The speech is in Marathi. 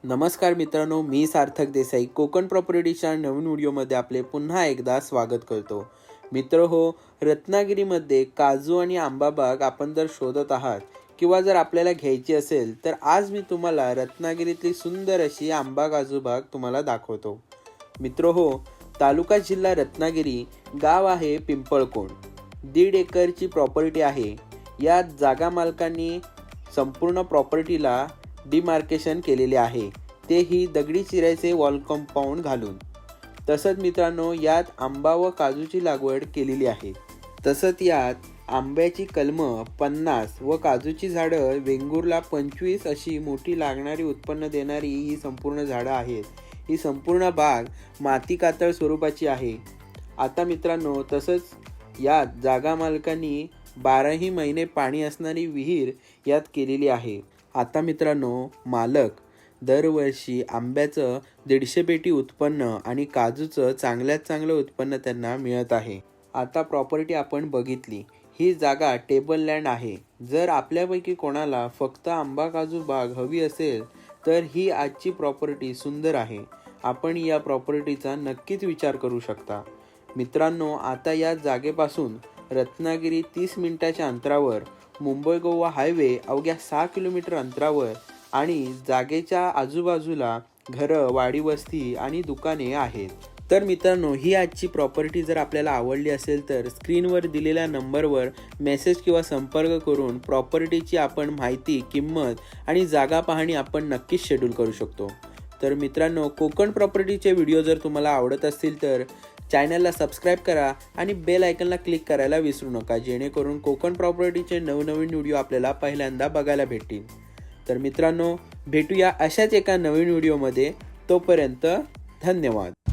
नमस्कार मित्रांनो, मी सार्थक देसाई कोकण प्रॉपर्टीच्या नवीन व्हिडिओमध्ये आपले पुन्हा एकदा स्वागत करतो. मित्र हो, रत्नागिरीमध्ये काजू आणि आंबा बाग आपण जर शोधत आहात किंवा जर आपल्याला घ्यायची असेल तर आज मी तुम्हाला रत्नागिरीतली सुंदर अशी आंबा काजू बाग तुम्हाला दाखवतो. मित्र हो, तालुका जिल्हा रत्नागिरी, गाव आहे पिंपळकोण. 1.5 एकरची प्रॉपर्टी आहे. या जागा मालकांनी संपूर्ण प्रॉपर्टीला डिमार्केशन केलेले आहे, तेही दगडी चिऱ्याचे वॉल कंपाऊंड घालून. तसंच मित्रांनो, यात आंबा व काजूची लागवड केलेली आहे. तसंच यात आंब्याची कलमं 50 व काजूची झाडं वेंगुर्ला 25 अशी मोठी लागणारी उत्पन्न देणारी ही संपूर्ण झाडं आहेत. ही संपूर्ण बाग माती कातळ स्वरूपाची आहे. आता मित्रांनो, तसंच यात जागा मालकांनी 12ही महिने पाणी असणारी विहीर यात केलेली आहे. आता मित्रांनो, मालक दरवर्षी आंब्याचं 150 पेटी उत्पन्न आणि काजूचं चांगल्यात चांगलं उत्पन्न त्यांना मिळत आहे. आता प्रॉपर्टी आपण बघितली. ही जागा टेबल लँड आहे. जर आपल्यापैकी कोणाला फक्त आंबा काजू बाग हवी असेल तर ही आजची प्रॉपर्टी सुंदर आहे. आपण या प्रॉपर्टीचा नक्कीच विचार करू शकता. मित्रांनो, आता या जागेपासून रत्नागिरी 30 मिनिटाच्या अंतरावर, मुंबई गोवा हायवे अवघ्या 6 किलोमीटर अंतरावर आणि जागेच्या आजूबाजूला घरं, वाडी वस्ती आणि दुकाने आहेत. तर मित्रांनो, ही आजची प्रॉपर्टी जर आपल्याला आवडली असेल तर स्क्रीनवर दिलेल्या नंबरवर मेसेज किंवा संपर्क करून प्रॉपर्टीची आपण माहिती, किंमत आणि जागा पाहणी आपण नक्कीच शेड्यूल करू शकतो. तर मित्रांनो, कोकण प्रॉपर्टीचे व्हिडिओ जर तुम्हाला आवडत असतील तर चॅनलला सबस्क्राईब करा आणि बेल आयकनला क्लिक करायला विसरू नका, जेणेकरून कोकण प्रॉपर्टीचे नवनवीन व्हिडिओ आपल्याला पहिल्यांदा बघायला भेटतील. तर मित्रांनो, भेटूया अशाच एका नवीन व्हिडिओमध्ये. तोपर्यंत धन्यवाद.